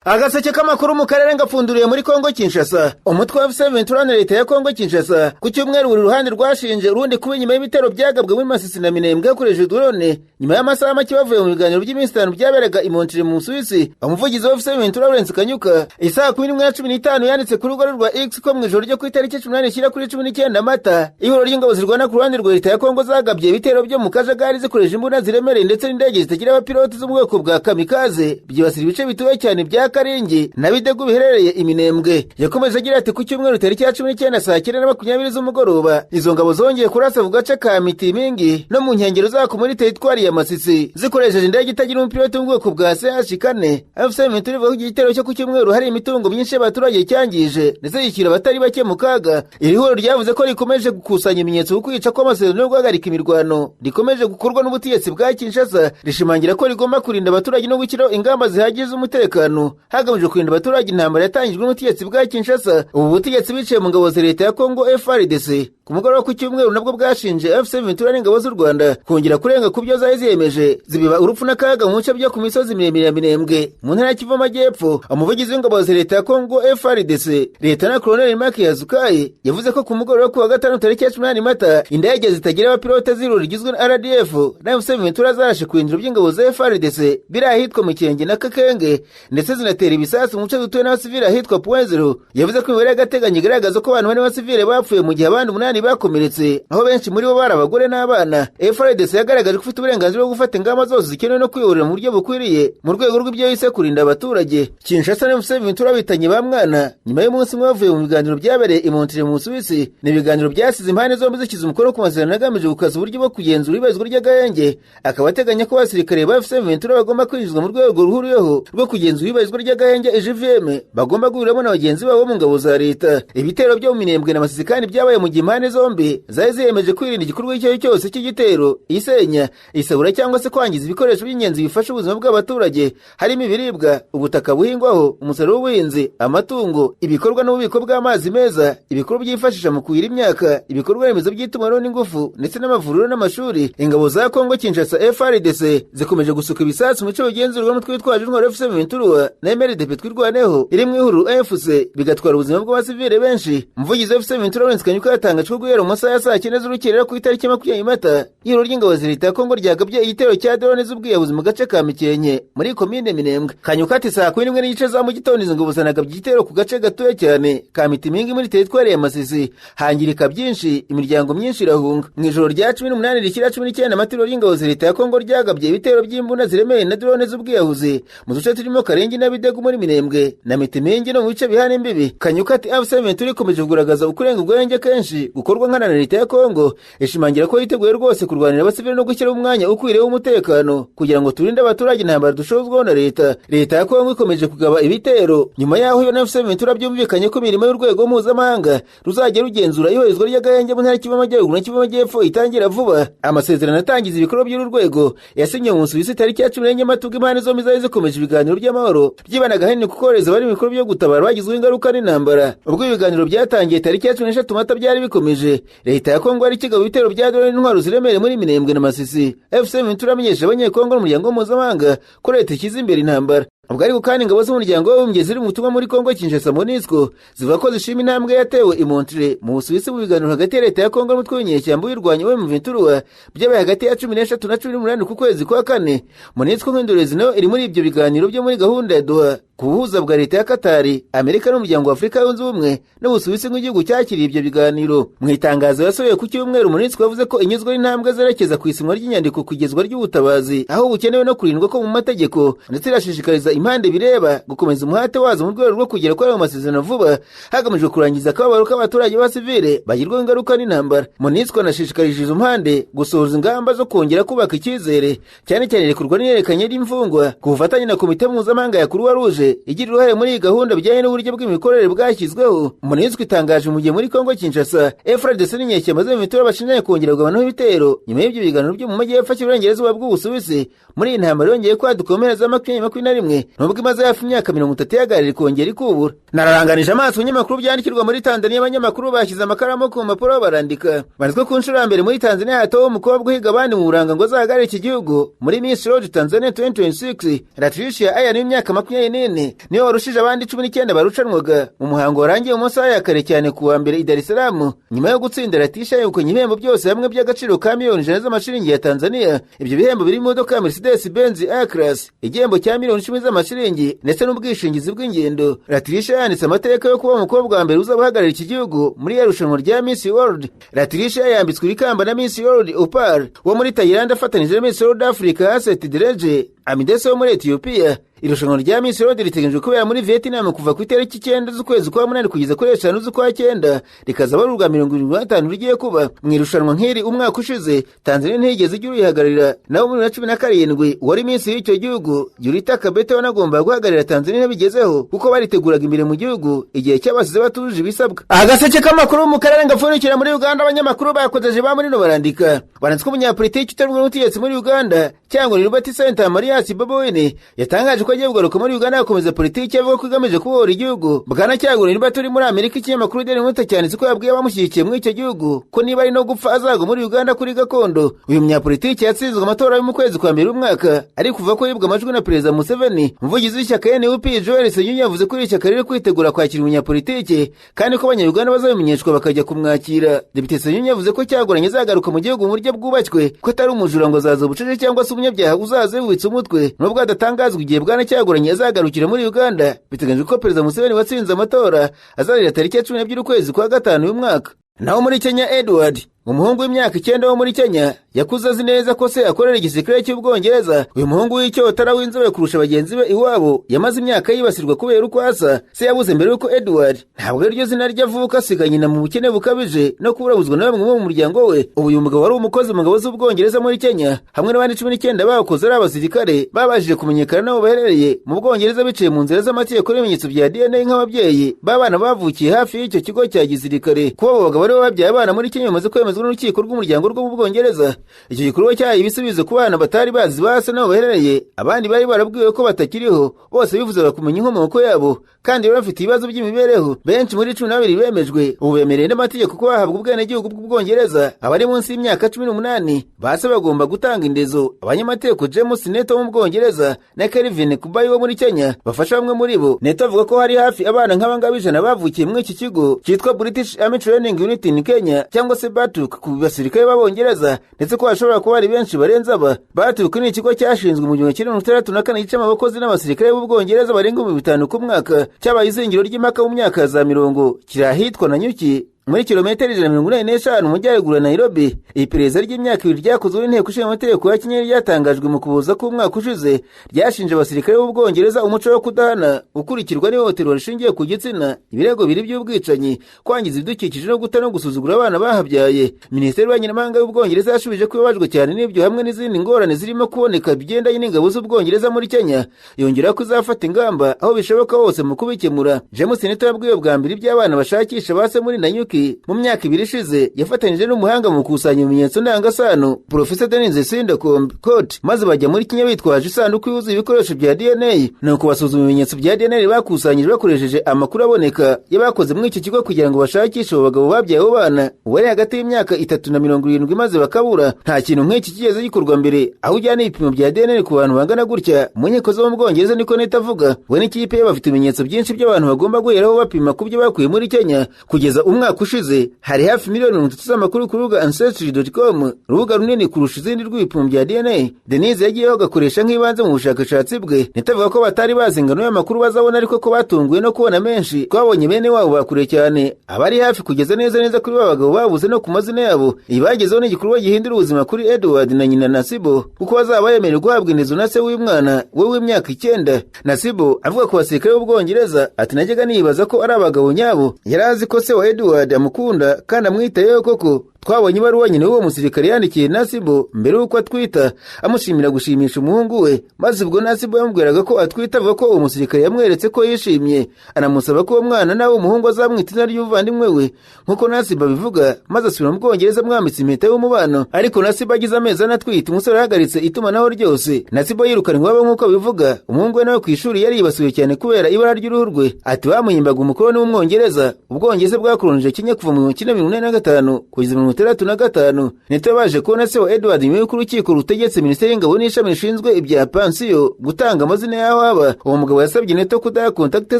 Agaseke k'amakuru mu karere ngapfunduriye muri Kongo Kinshasa. Umutwe wa M23 na leta ya Kongo Kinshasa ku cyumweru buri ruhande rwashinje urundi kuba inyuma y'ibitero byagabwe muri Masisi na Minembwe yakoresheje drone nyuma y'amasaha make bavuye mu biganiro by'iminsi 5 byaberaga i Montreal mu Suisse. Umuvugizi wa M23 Lawrence Kanyuka isaha 11:15 yanditse ku rugo rwa X ko mu ijoro ryo ku itariki 18 shyira kuri 19 Mata ihoro ry'ingabo zirwana ku ruhande rwa leta ya Kongo zagabye ibitero byo mu Kajagari zikoresheje imbunda ziremereye ndetse n'indege zitagira abapiloti zo mu bwoko bwa kamikaze byibasira ibice bituwe cyane bya Karengi na Bidegu biherereye Iminembwe. Yakomeje agira ati ku cyumweru tariki ya 19 saa 9:20 z'umugoroba izo ngabo zongeye kurasa ku gace ka Mitimingi no mu nkengero zako muri teritwari ya Masisi zikoresheje indege itagira umupiloti mu bwoko bwa CH4. M23 ivuga ko igitero cyo ku cyumweru hari imitungo myinshi y'abaturage cyangije ndetse yishyira abatari bake mu kaga. Iri horo ryavuze ko rikomeje gukusanya ibimenyetso ku kwica kw'amasezerano yo guhagarika imirwano rikomeje gukorwa n'ubutegetsi bwa Kinshasa, rishimangira ko rigomba kurinda abaturage no gushyiraho ingamba zihagize umutekano hagamijwe kurinda abaturage intambara yatangijwe n'ubutegetsi bwa Kinshasa. Ubu butegetsi biciye mu ngabo za leta ya Kongo FARDC ku mugoroba ku cyumweru nabwo bwashinje FC23 n'ingabo z'u Rwanda kongera kurenga ku byo zaje ziyemeje zibiba urupfu n'akaga mu bice byo ku misozi miremire ya Minembwe mu ntara ya Kivu Amajyepfo. Umuvugizi w'ingabo za leta ya Kongo FARDC leta na Colonel Mark Yazukai yavuze ko ku mugoroba ku wa gatanu tariki ya 18 Mata indege zitagira abapilote z'iruri rigizwe na RDF na FC23 zarashe ku binjiro by'ingabo za FARDC biri ahitwa mu Kirenge na Kakenge ndetse zinatera ibisasu mu bice dutuwe n'abasivili ahitwa Point Zero. Yavuze ko imibare y'agateganyo igaragaza ko abantu bane b'abasivili bapfuye mu gihe abandi 8 bakomeretse aho benshi muri bo bari abagore n'abana. FARDC yagaragaje ko ifite uburenganzira bwo gufata ingamba zose zikenewe no kwiyorera mu buryo bukwiriye mu rwego rw'ibyo yise kurinda abaturage. Kinshasa na M23 bitanye ba mwana nyuma y'umunsi umwe bavuye mu biganiro byabereye i Montreal mu Suisse. Ni ibiganiro byasize impande zombi zikiza umukoro ku masezerano agamije gukaza uburyo bwo kugenzura ibazwa ry'agahenge. Akaba ateganya ko abasirikare ba M23 bagomba kwinjizwa mu rwego ruhuriyeho rwo kugenzura ibazwa ry'agahenge EGVM bagomba guhuriramo na bagenzi babo mu ngabo za leta. Ibitero byo mu Minembwe na Masisi kandi byabaye mu gimane zombi zari ziyemeje kwirinda igikorwa icyo cyose cy'igitero, isenya, isabura cyangwa se kwangiza ibikoresho by'ingenzi bifasha ubuzima bw'abaturage harimo ibiribwa, ubutaka buhingwaho, umusaruro w'ubuhinzi, amatungo, ibikorwa n'ububiko bw'amazi meza, ibikorwa byifashisha mu kuhira imyaka, ibikorwa remezo by'itumanaho n'ingufu ndetse n'amavuriro n'amashuri. Ingabo za Kongo Kinshasa FARDC zikomeje gusuka ibisasu mu bice bigenzurwa n'umutwe witwaje intwaro FC23 na MRDP twirwaneho iri mu ihuru AFC bigatwara ubuzima bw'abasivile benshi. Umuvugizi wa FC23 Lawrence Kanyuka yatangaje ko guhera mu masaha ya saa 9 z'urukerera ku itariki 20 Mata ihoro ry'ingabo za leta ya Kongo ryagabye igitero cya drone z'ubwiyahuzi mu gace ka Mikenke muri komine Minembwe. Kanyuka ati saa 11:15 za mu gitondo izo ngabo zanagabye igitero ku gace gatoya cyane ka Mitimingi muri teritwari ya Masisi hangirika byinshi, imiryango myinshi irahunga. Mu ijoro rya 18 rishyira 19 Mata ihoro ry'ingabo za leta ya Kongo ryagabye ibitero by'imbunda ziremereye na drone z'ubwiyahuzi mu duce turimo Karengi na Bidegu muri Minembwe na Mitimingi no mu bice bihana imbibi. Kanyuka ati FC23 ikomeje kugaragaza ukurenga ubwenge kenshi gukorwa nkana na leta ya Kongo, ishimangira ko yiteguye rwose kurwanira abasivili no gushyira umwanya ukwiriye w'umutekano kugira ngo turinde abaturage intambara dushozwaho na leta. Leta ya Kongo ikomeje kugaba ibitero nyuma yaho iyo FC23 byumvikanye ko imirimo y'urwego mpuzamahanga ruzajya rugenzura iyoherezwa ry'agahenge mu ntara y'Kivu Amajyaruguru na Kivu Amajyepfo itangira vuba. Amasezerano atangiza ibikorwa by'uru rwego yasinye mu Suisse tariki ya 10 Mata impande zombi zari zikomeje ibiganiro by'amahoro byibanaga ahanini kukoreza bari mu bikorwa byo gutabara bagizwe ingaruka n'intambara. Ubwo ibiganiro byatangiye tariki ya 13 Mata byari bikomeje, leta ya Kongo ari kigabo ibitero bya drone n'intwaro ziremereye muri Minembwe na Masisi. FC23 amenyesha abanyekongo n'umuryango mpuzamahanga ko leta ikiza imbere intambara. Ubwo ariko kandi ingabo z'umuryango w'abibumbye ziri mu butumwa muri Kongo Kinshasa MONUSCO zivuga ko zishima intambwe yatewe i Montreal mu Suisse mu biganiro hagati ya leta ya Kongo n'umutwe w'inyeshyamba wirwanya M23 byabaye hagati ya 13 na 18 ku kwezi kwa kane. MONUSCO nk'indorezi nayo iri muri ibyo biganiro byo muri gahunda ya Doha ku buhuza bwa leta ya Katari, Amerika n'umuryango wa Afurika yunze ubumwe n'Ubusuwisi nk'igihugu cyakiriye ibyo biganiro. Mu itangazo yasohoye ku cyumweru MONUSCO yavuze ko inyuzwa n'intambwe zerekeza ku isimwa ry'inyandiko kugezwa ry'ubutabazi aho bukenewe no kurindwa ko mu mategeko, ndetse irashishikariza impande bireba gukomeza umuhate wazo mu rwego rwo kugera kuri ayo masezerano vuba hagamijwe kurangiza akababaro k'abaturage b'abasivile bagirwaho ingaruka n'intambara. MONUSCO anashishikarije izo mpande gusohoza ingamba zo kongera kubaka icyizere cyane cyane irekurwa n'iyerekanye ry'imfungwa ku bufatanye na komite mpuzamahanga ya Croix Rouge igira uruhare muri iyi gahunda bijyanye n'uburyo bw'imikorere bwashyizweho. MONUSCO itangaje mu gihe muri Kongo Kinshasa FARDC n'inyeshyamba z'M23 bashinjaye kongera kugabanaho ibitero nyuma y'ibyo biganiro byo mu majyepfo y'Uburengerazuba bw'Ubusuwisi muri iyi ntambara yongeye kwaduka mu mpera za 2021 nubwo imaze hafi imyaka 30 yagarira kongera ikubura. Nararanganije amaso ibinyamakuru byandikirwa muri Tanzania, abanyamakuru bashyize amakaramu ku mpapuro barandika. Banzwe ku nshuro ya mbere muri Tanzania hatowe umukobwa uhiga abandi mu buranga ngo azahagarare iki gihugu muri Miss World Tanzania 2026. Latricia Aya n'imyaka 24 niyo warushije abandi 19 barucanwaga mu muhango warangiye umunsi ya kare cyane ku wa mbere i Dar es Salaam, nyuma yo gutsinda Latricia yegukanye ibihembo byose hamwe by'agaciro ka miliyoni 100 z'amashiringi ya Tanzania. Ibyo bihembo birimo imodoka ya Mercedes Benz A-Class, igihembo cya miliyoni 10 z'amashiringi ndetse n'ubwishingizi bw'ingendo. Latricia yanditse amateka yo kuba umukobwa wa mbere uzabahagarara iki gihugu muri irushanwa rya Miss World. Latricia yambitswe ikamba na Miss World Opal wo muri Thailand afatanije na Miss World Africa Asset Dereje Amidese wo muri Ethiopia. Irushanwa rya Miss World riteganyijwe kubera muri Vietnam kuva ku itariki 9 z'ukwezi kwa 8 kugeza kuri 5 z'ukwa 9, rikazaba ari urwa 75 rigiye kuba. Mu irushanwa nk'iri umwaka ushize Tanzania ntigeze igira uyihagararira, naho muri 2017 wari Miss y'icyo gihugu Julita Kabete wanagomba guhagararira Tanzania bigezeho kuko bariteguraga imbere mu gihugu igihe cy'abasize batujuje ibisabwa. Agaseke k'amakuru mu karere ngafurikira muri Uganda, abanyamakuru bakozeje ba muri no barandika. Banditswe umunyapolitiki utarumwe n'ubutegetsi muri Uganda cyangwa Liberty Center Marias Bobi Wine yatangaje ko agiye kugaruka muri Uganda gukomeza politiki avuga ko igamije kubohora igihugu. Bwana cyagura niba turi muri Amerika, ikinyamakuru Daily Monitor cyanditse ko yabwiye abamushyigikiye muri icyo gihugu ko niba ari no gupfa azago muri Uganda kuri gakondo. Uyu munyapolitiki yatsinzwe amatora yo mu kwezi kwa mbere umwaka ari kuva ko yibwa amajwi na Perezida Museveni. Umuvugizi w'ishyaka NUP Joel Senyunya yavuze ko ishyaka riri kwitegura kwakira umunyapolitiki kandi ko abanyarwanda bazabimenyeshwa bakajya kumwakira. Depite Senyunya yavuze ko cyaguranye azagaruka mu gihugu mu buryo bwubatswe, ko atari umujura ngo azaza ubucece cyangwa se umunyabyaha uzaze witse umutwe. Nubwo adatangazwa igihe Bwana cyaguranye azagarukira muri Uganda, biteganyijwe ko Perezida Museveni watsinze amatora azarira tariki ya 12 ukwezi kwa 5 uyu mwaka. Naho muri Kenya, Edward umuhungu w'imyaka 9 wo muri Kenya yakuze azi neza ko se akorera igisirikare cy'Ubwongereza. Uyu muhungu w'icyotara w'inzobe kurusha bagenzi be iwabo yamaze imyaka yibasirwa kubera uko asa. Se yabuze mbere yuko Edward ntabwo iryo zina ryavuka, asiga nyina mu bukene bukabije no kuburabuzwa na bamwe mu muryango we. Ubu uyu mugabo wari umukozi mu ngabo z'Ubwongereza muri Kenya hamwe n'abandi 19 bakoze ari abasirikare babashije kumenyekana nabo baherereye mu Bwongereza biciye mu nzira z'amategeko n'ibimenyetso bya DNA nk'ababyeyi b'abana bavukiye hafi y'icyo kigo cya gisirikare. Kuba abo bagabo aribo babyaye abana muri Kenya bamaze kwemezwa n'urukiko rw'umuryango rwo mu Bwongereza. Icyo gikorwa cyahaye ibisubizo ku bana batari bazi base nabo baherereye, abandi bari barabwiwe ko batakiriho, bose bifuzaga kumenya inkomoko yabo kandi bari bafite ibibazo by'imibereho. Benshi muri 12 bemejwe ubu bemereye n'amategeko ko bahabwa ubwenegihugu bw'Ubwongereza. Abari munsi y'imyaka 18 base bagomba gutanga indezo. Abanyamategeko James Neto wo mu Bwongereza na Kelvin Kubayi wo muri Kenya bafasha bamwe muri bo. Neto avuga ko hari hafi abana nk'abangaba 100 bavukiye muri iki kigo cyitwa British Army Training Unit in Kenya cyangwa se BATUK ku basirikare b'Abongereza, ndetse ko bashobora kuba ari benshi barenze aba. BATUK ni ikigo cyashinzwe mu 1964 gica abakozi n'abasirikare b'Ubwongereza barenga 5,000 ku mwaka, cyabaye izingiro ry'imaka mu myaka za 40 kirahitwa na Nyuki muri kilometero 145 mu majyaruguru ya Nairobi. Iperereza ry'imyaka 2 ryakozwe n'inteko ishinga amategeko ya Kenya ryatangajwe mu kuboza k'umwaka ushize ryashinje abasirikare b'Ubwongereza umuco wo kudahana ukurikirwa n'ihohoterwa rishingiye ku gitsina, ibirego biri by'ubwicanyi, kwangiza ibidukikije no guta no gusuzugura abana bahabyaye. Minisiteri y'Ububanyi n'Amahanga y'Ubwongereza yashubije ko ibabajwe cyane n'ibyo hamwe n'izindi ngorane zirimo kuboneka bigendanye n'ingabo z'Ubwongereza muri Kenya, yongera ko izafata ingamba aho bishoboka hose mu kubikemura. James Neto yabwiye bwa mbere iby'abana bashakisha base muri Nanyuki mu myaka 2 ishize, yafatanyije n'umuhanga mu kusanya ibimenyetso ndangasano Professor Denise Sindakombe Court, maze bajya muri Kenya bitwaje isanduku yuzuye ibikoresho bya DNA nuko basuzuma ibimenyetso bya DNA bakusanyije bakoresheje amakuru aboneka y'abakoze muri iki kigo kugira ngo bashakishe abo bagabo babyaye abo bana wari hagati y'imyaka 3 na 70 maze bakabura. Nta kintu nk'iki kigeze gikorwa mbere aho ujyana ibipimo bya DNA ku bantu bangana gutya. Mu nkiko zo mu Bwongereza niko Neto avuga, we n'ikipe bafite ibimenyetso byinshi by'abantu bagomba guheraho bapima ku byo bakuye muri Kenya. Kugeza umwaka ushize hari hafi miliyoni 30 z'amakuru ku rubuga Ancestry.com, rubuga runini kurusha izindi rw'ibipimo bya DNA. Denise yagiyeho agakoresha nk'ibanze mu bushakashatsi bwe. Neto avuga ko batari bazi ingano y'amakuru bazabona, ariko ko batunguwe no kubona menshi, ko babonye bene wabo bakure cyane abari hafi kugeza neza kuri babagabo babuze no ku mazina yabo. Ibagezeho n'igikorwa gihindura ubuzima kuri Edward na nyina Nasibo, kuko bazaba yemerewe guhabwa indezo na se w'umwana we w'imyaka 9. Nasibo avuga ku basirikare b'Ubwongereza ati, najyaga nibaza ko ari abagabo nyabo. Yari azi ko se wa Edward amukunda kandi amwitayeho koko. twabonye ibaruwa nyine w'uwo musirikare yandikiye Nasibo mbere y'uko atwita amushimira gushimisha umuhungu we, maze ubwo Nasibo yamubwiraga ko atwita avuga ko uwo musirikare yamweretse ko yishimye, anamusaba ko uwo mwana nawe umuhungu azamwita izina ry'umuvandimwe we nk'uko Nasibo abivuga, maze asubira mu Bwongereza amwambitse impeta y'umubano. Ariko Nasibo agize amezi anatwite umusore yahagaritse itumanaho ryose. Nasibo yirukanwe iwabo nk'uko abivuga, umuhungu we nawe ku ishuri yari yibasiwe cyane kubera ibara ry'uruhu rwe. Ati bamuhimbaga umukoloni w'Umwongereza. Ubwongereza bwakolonije Kenya kuva mu 1945 kugeza mu 1965. Nito baje kubona se wa Edward nyuma y'uko urukiko rutegetse Minisiteri y'Ingabo n'ishami rishinzwe ibya pansiyo gutanga amazina y'aho aba. Uwo mugabo yasabye Neto kudaha kontakte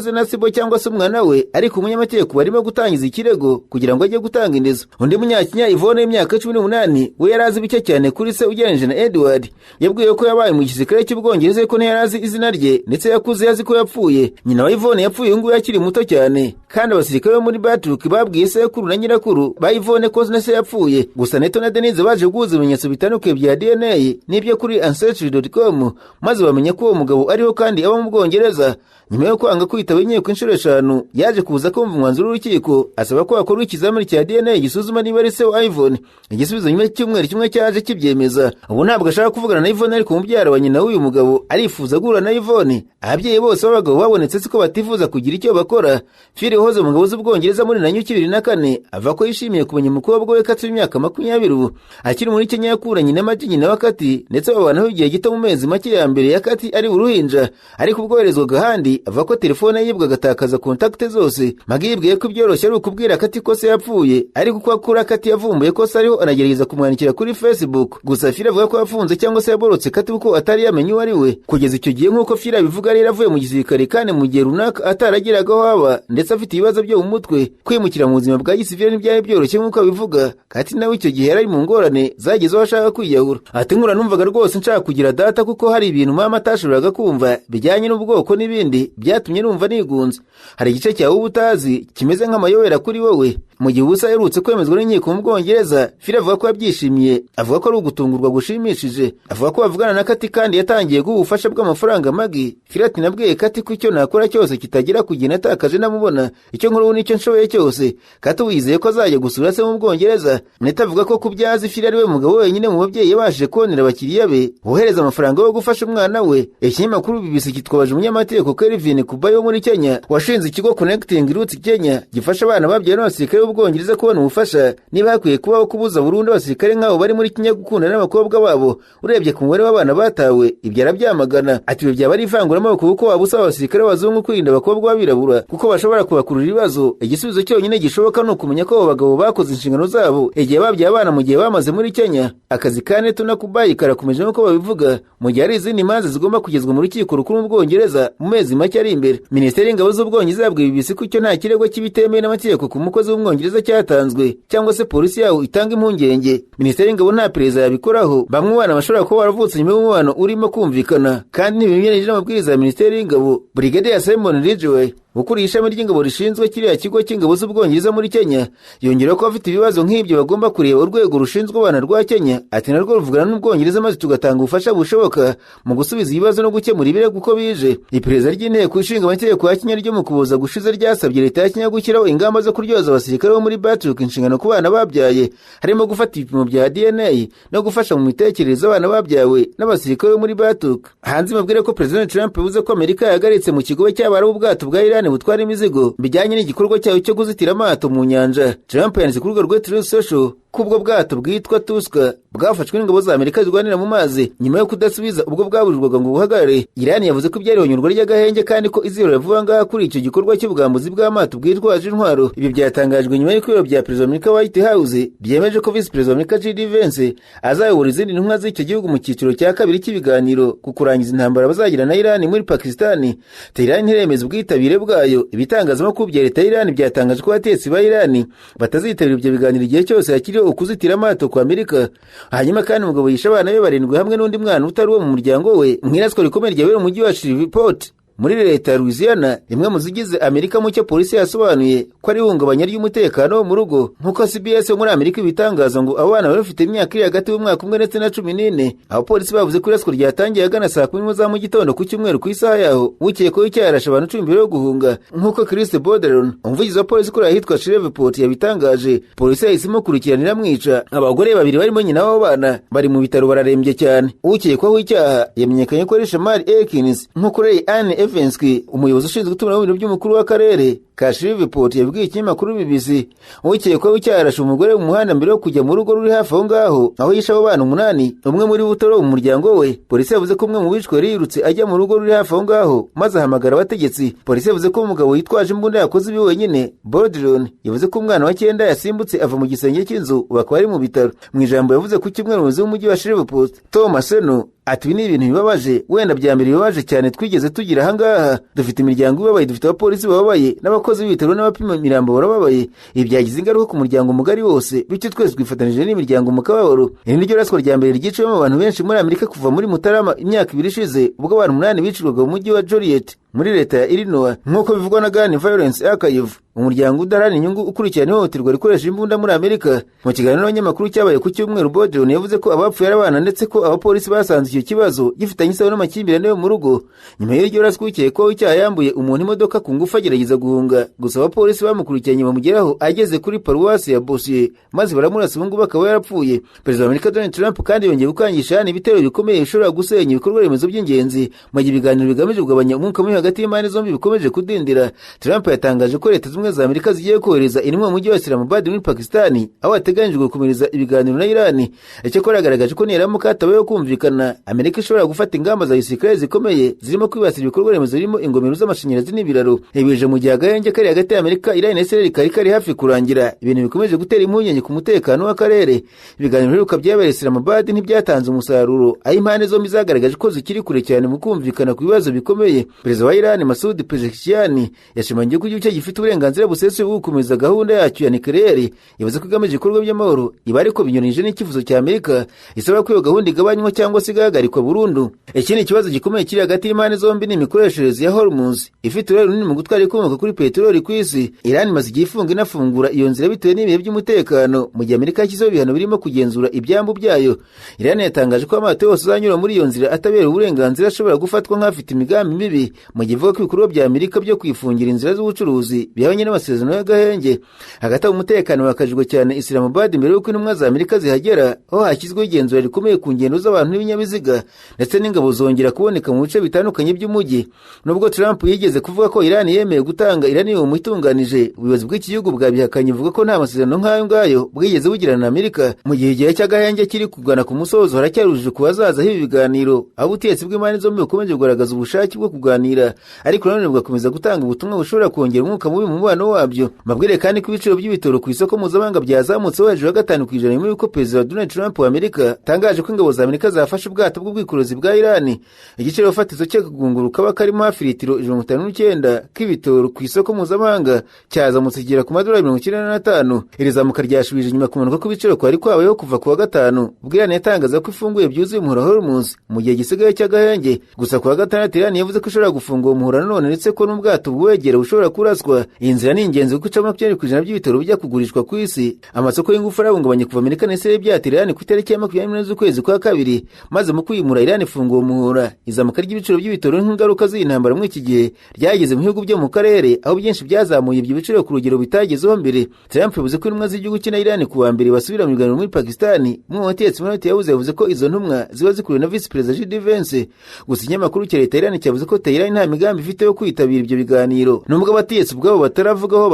ze Nasibo cyangwa se umwana we, ariko umunyamategeko barimo gutangiza ikirego kugira ngo ajye gutanga indezo. Undi munyakenya Yvonne y'imyaka 18 we yarazi bike cyane kuri se ugereranyije na Edward. Yabwiye ko yabaye mu gisirikare cy'Ubwongereza ko ntiyarazi izina rye, ndetse yakuze yazi ko yapfuye. Nyina wa Yvonne yapfuye ngo yakiri muto cyane, kandi abasirikare bo muri Batruck babwiye sekuru na nyirakuru ba Yvonne ko se yapfuye. Gusa Neto na Denise baje guhuza ibimenyetso bitandukanye bya DNA n'ibyo kuri ancestry.com, maze bamenya ko uwo mugabo ariho kandi aba mu Bwongereza. Nyuma yo kwanga kwitaba inkiko inshuro 5 yaje kubuza kumva umwanzuro w'urukiko, asaba ko hakorwa ikizamini cya DNA gisuzuma niba ari se wa Yvonne. Igisubizo nyuma cy'umweru kimwe cyaje kibyemeza. Ubu ntabwo ashaka kuvugana na Yvonne, ariko umubyara wa nyina w'uyu mugabo arifuza guhura na Yvonne. Ababyeyi bose b'abagabo babonetse siko batifuza kugira icyo bakora. Phil Hoze umugabo w'Ubwongereza muri na 2004 ava ko yishimiye kumenya umukobwa we Kati w'imyaka 20 akiri muri Kenya yakuranye na Maji nyina wa Kati, ndetse babanaho igihe gito mu mezi make ya mbere ya Kati ari uruhinja. Ariko ubwoherezwaga handi ava ko telefone yibwa agatakaza kontakte zose. Magi yibwiye ko byoroshye ari ukubwira Kati ko se yapfuye, ariko ko akura Kati yavumbuye ko se ariho anagerageza kumwandikira kuri Facebook. Gusa Phil avuga ko yafunze cyangwa se yaborotse Kati kuko atari yamenye uwo ari we. Kugeza icyo gihe nk'uko Phil abivuga rero avuye mu gisirikare kandi mu gihe runaka ataragiragaho haba, ndetse afite ibibazo byo mu mutwe. Kwimukira mu buzima bwa gisivile ntibyari byoroshye nk'uko abivuga. Kati nawe icyo gihe yari mu ngorane zagezeho ashaka kwiyahura. Ati nkura numvaga rwose nshaka kugira data kuko hari ibintu mama atashoboraga kumva bijyanye n'ubwoko n'ibindi byatumye numva nigunze. Hari igice cyawe ubutazi kimeze nk'amayobera kuri wowe. Mu gihe ubusa yerutse kwemezwa n'inkiko mu Bwongereza, Phil avuga ko yabyishimiye, avuga ko ari ugutungurwa gushimishije. Avuga ko bavugana na Kati kandi yatangiye guha ubufasha bw'amafaranga Magi. Phil ati nabwiye Kati ko icyo nakora cyose kitagira kugenda atakaje namubona, icyo nkuru n'icyo nshoboye cyose. Kati wizeye ko azajya gusura se mu Bwongereza. Neto avuga ko kubyazi Phil ari we mugabo wenyine mu babyeyi yabashije kubonera abakiriya be bohereza amafaranga yo gufasha umwana we. Ikinyamakuru BBC kitwabaje umunyamategeko Kelvin Kubayo muri Kenya washinze ikigo Connecting Roots Kenya gifasha abana babyaye n'abasirikare b'Ubwongereza kubona ubufasha, niba hakwiye kubaho kubuza burundu abasirikare nk'abo bari muri Kenya gukunda n'abakobwa babo. Urebye ku mubare w'abana batawe, ibyo arabyamagana. Ati ibyo byaba ari ivanguramaboko kuko wabusaba abasirikare b'abazungu kwirinda abakobwa b'abirabura kuko bashobora kubakurura ibibazo. Igisubizo cyonyine gishoboka ni ukumenya ko abo bagabo bakoze inshingano zabo igihe babyaye abana mu gihe bamaze muri Kenya. Akazi ka Neto na Kubayi karakomeje nk'uko babivuga, mu gihe hari izindi manza zigomba kugezwa mu rukiko rukuru mu Bwongereza mu mezi make ari imbere. Minisiteri y'Ingabo z'Ubwongereza yabwiye BBC ko icyo nta kirego cy'ibitemewe n'amategeko ku mukozi w'Umwongereza cyatanzwe cyangwa se polisi yawo itanga impungenge. Minisiteri y'Ingabo nta perezida yabikoraho. Bamwe mu bana bashobora kuba baravutse nyuma y'umubano urimo kumvikana kandi ntibimenyereye n'amabwiriza ya Minisiteri y'Ingabo. Brigadier Simon Ridgway ukuriye ishami ry'ingabo rishinzwe kiriya kigo cy'ingabo z'Ubwongereza muri Kenya yongera ko afite ibibazo nk'ibyo bagomba kureba urwego rushinzwe abana rwa Kenya. Ati narwo ruvugana n'Ubwongereza maze tugatanga ubufasha bushoboka mu gusubiza ibibazo no gukemura ibirego uko bije. Iperereza ry'inteko ishinga amategeko ya Kenya ryo mu kuboza gushize ryasabye leta ya Kenya gushyiraho ingamba zo kuryoza abasirikare bo muri Batruck inshingano ku bana babyaye, harimo gufata ibipimo bya DNA no gufasha mu mitekerereze abana babyawe n'abasirikare bo muri Batruck. Hanze mabwire ko President Trump yavuze ko Amerika yahagaritse mu kigo cy'abarabu ubwato bwa Iran butwara imizigo bijyanye n'igikorwa cyayo cyo kuzitira amato mu nyanja. Trump yanditse ku rubuga rwe Truth Social kubwo bwato bwitwa Tuska bwafashwe n'ingabo za Amerika zirwanira mu mazi nyuma yo kudasubiza ubwo bwaburirwaga ngo buhagarare. Iran yavuze ko byari honyurwa ry'agahenge kandi ko izirora vuba ngaha kuri icyo gikorwa cy'ubwambuzi bw'amato bwitwaje intwaro. Ibi byatangajwe nyuma y'uko ibiro bya Perezida wa Amerika White House byemeje ko Vice Perezida wa Amerika JD Vance azayobora izindi ntumwa z'icyo gihugu mu cyiciro cya kabiri cy'ibiganiro ku kurangiza intambara bazagira na Iran muri Pakistan. Tehran ntiremeza ubwitabire bwayo. Ibitangazamakuru bya leta y'Iran byatangaje ko abatetsi ba Iran batazitabira ibyo biganiro igihe cyose hakiriho ukuzitira amato kwa Amerika. Hanyuma kandi umugabo yishe abana be 7 hamwe n'undi mwana utari uwo mu muryango we mwiraswa rikomeye ryabera mu mujyi wa Shreveport muri leta ya Louisiana, imwe mu zigize Amerika, mu cyo polisi yasobanuye ko ari ihungabanya ry'umutekano wo mu rugo. Nk'uko CBS yo muri Amerika ibitangaza ngo abana bari bafite imyaka iri hagati y'umwaka umwe ndetse na 14. Abapolisi bavuze ko iraswa ryatangiye agana saa 10 za mu gitondo ku cyumweru ku isaha yaho, ukekwaho icyaha yarashe abantu 10 mbere yo guhunga. Nk'uko Chris Bordelon, umuvugizi wa polisi kuri ahitwa Shreveport, yabitangaje, polisi yahisemo kurikiranira mwica. Abagore babiri barimo nyina w'abo bana bari mu bitaro bararembye cyane. Ukekwaho icyaha yamenyekanye ko ari Shamari Elkins. Nk'uko Ray Ann Evansky, umuyobozi ushinzwe gutumanaho ibintu by'umukuru w'akarere ka Shreveport, yabwiye ikinyamakuru BBC, ukekwaho icyaha yarashe umugore mu muhanda mbere yo kujya mu rugo ruri hafi aho ngaho, aho yishe abo bana 8, umwe muri bo utari mu muryango we. Polisi yavuze ko umwe mu bishwe yari yirutse ajya mu rugo ruri hafi aho ngaho maze ahamagara abategetsi. Polisi yavuze ko umugabo yitwaje imbunda yakoze ibi wenyine. Bordelon yavuze ko umwana wa 9 yasimbutse ava mu gisenge cy'inzu, bakaba ari mu bitaro. Mu ijambo yavuze ku cyumweru umuyobozi w'umujyi wa Shreveport, Tom Aseno, ati ni ibintu bibabaje, wenda bya mbere bibabaje cyane twigeze tugira ahangaha. Dufite imiryango ibabaye, dufite abapolisi bababaye n'abakozi b'ibitaro n'abapima imirambo barababaye. Ibi byagize ingaruka ku muryango mugari wose, bityo twese twifatanije n'imiryango mu kababaro. Iri ni ryo raswa rya mbere ryiciyemo abantu benshi muri Amerika kuva muri Mutarama imyaka 2 ishize, ubwo abantu 8 bicirwaga mu mujyi wa Joliet muri leta ya Illinois. Nk'uko bivugwa na Gun Violence Archive, umuryango udaharanira inyungu ukurikirana ihohoterwa rikoresha imbunda muri Amerika, mu kiganiro n'abanyamakuru cyabaye ku cyumweru, Bordelon yavuze ko abapfuye ari abana ndetse ko abapolisi basanze icyo kibazo gifitanye isano n'amakimbirane yo mu rugo. Nyuma y'iryo raswa ukekwaho icyaha yambuye umuntu imodoka ku ngufu agerageza guhunga, gusa abapolisi bamukurikiranye bamugeraho ageze kuri paruwasi ya Bossier maze baramurasa, ubu ngubu akaba yarapfuye. Perezida wa Amerika Donald Trump kandi yongeye gukangisha ibitero bikomeye bishobora gusenya ibikorwa remezo by'ingenzi, mu gihe ibiganiro bigamije kugabanya umwuka mubi hagati y'impande zombi bikomeje kudindira. Trump yatangaje ko Leta Zunze za Amerika zigiye kohereza intumwa mu mujyi wa Islamabad muri Pakistan, aho hateganyijwe gukomereza ibiganiro na Iran. Icyakora yagaragaje ko niramuka hatabayeho kumvikana, Amerika ishobora gufata ingamba za gisirikare zikomeye zirimo kwibasira ibikorwa remezo birimo ingomero z'amashanyarazi n'ibiraro. Ibije mu gihe agahenge kari hagati ya Amerika, Iran na Israel kari hafi kurangira, ibintu bikomeje gutera impungenge ku mutekano w'akarere. Ibiganiro biheruka byabereye Islamabad ntibyatanze umusaruro, aho impande zombi zagaragaje ko zikiri kure cyane mu kumvikana ku bibazo bikomeye. Perezida wa Iran Masoud Pezeshkian yashimangiye ko igihugu cye gifite uburenganzira busesuye bwo gukomeza gahunda yacyo ya nucleaire, yavuze ko igamije ibikorwa by'amahoro, iba ariko binyuranije n'ikifuzo cya Amerika isaba ko iyo gahunda igabanywa cyangwa se igahagarikwa burundu. Ikindi kibazo gikomeye kiri hagati y'impande zombi ni imikoreshereze ya Hormuz, ifite uruhare runini mu gutwara ikomoka kuri peteroli ku isi. Iran imaze igihe ifunga inafungura iyo nzira bitewe n'ibihe by'umutekano, mu gihe Amerika yashyizeho ibihano birimo kugenzura ibyambu byayo. Iran yatangaje ko amato yose azanyura muri iyo nzira atabereye uburenganzira ashobora gufatwa nk'afite imigambi mibi, mu gihe ivuga ko ibikorwa bya Amerika byo kwifungira inzira z'ubucuruzi bihabanye n'amasezerano y'agahenge. Hagati aho umutekano wakajijwe cyane Islamabad mbere y'uko intumwa za Amerika zihagera, aho hashyizweho igenzura rikomeye ku ngendo z'abantu n'ibinyabiziga, ndetse n'ingabo zongera kuboneka mu bice bitandukanye by'umujyi. Nubwo Trump yigeze kuvuga ko Iran yemeye gutanga uranium itunganije, ubuyobozi bw'iki gihugu bwabihakanye buvuga ko nta masezerano nk'ayo ngayo bwigeze bugirana na Amerika. Mu gihe igihe cy'agahenge kiri kugana ku musozo, haracyarujije ku bazaza h'ibi biganiro, aho ubutegetsi bw'impande zombi bukomeje kugaragaza ubushake bwo kuganira, ariko nanone bugakomeza gutanga ubutumwa bushobora kongera umwuka mubi mu mubano wabyo. Mabwire kandi ko ibiciro by'ibitoro ku isoko mpuzamahanga byazamutseho hejuru ya 5% nyuma y'uko Perezida Donald Trump wa Amerika tangaje ko ingabo za Amerika zafashe ubwato bw'ubwikorezi bwa Iran. Igiciro fatizo cyo kugunguru kaba karimo hafi litiro 59 k'ibitoro ku isoko mpuzamahanga cyazamutse kigera ku $95. Iri zamuka ryashubije inyuma kumanuka kw'ibiciro kwari kwabayeho kuva ku wa gatanu, ubwo Iran yatangaza ko ifunguye byuzuye umuhora Hormuz mu gihe gisigaye cy'agahenge. Gusa ku wa gatandatu Iran yavuze ko ishobora gufungura umuhora none, ndetse ko n'ubwato bwegera bushobora kuraswa. Iyi nzira ni ingenzi kuko icamo 20% by'ibitoro bijya kugurishwa ku isi. Amasoko y'ingufu arahungabanye kuva Amerika na Israel byatera Iran ku itariki ya 24 z'ukwezi kwa kabiri, maze mu kwimura Iran ifunguye umuhora. Izamuka ry'ibiciro by'ibitoro nk'ingaruka z'intambara muri iki gihe ryageze mu bihugu byo mu karere, aho byinshi byazamuye ibyo biciro ku rugero bitagezeho mbere. Trump yavuze ko intumwa z'igihugu cya Iran ku wa mbere basubira mu biganiro muri Pakistan. Mu batetsi muri yavuze ko izo ntumwa ziba zikuriwe na Vice President J.D. Vance. Gusa ikinyamakuru cya leta Iran cyavuze ko Tehran nta migambi ifite yo kwitabira ibyo biganiro, nubwo abatetsi ubwabo bataravugaho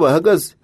bahagaze.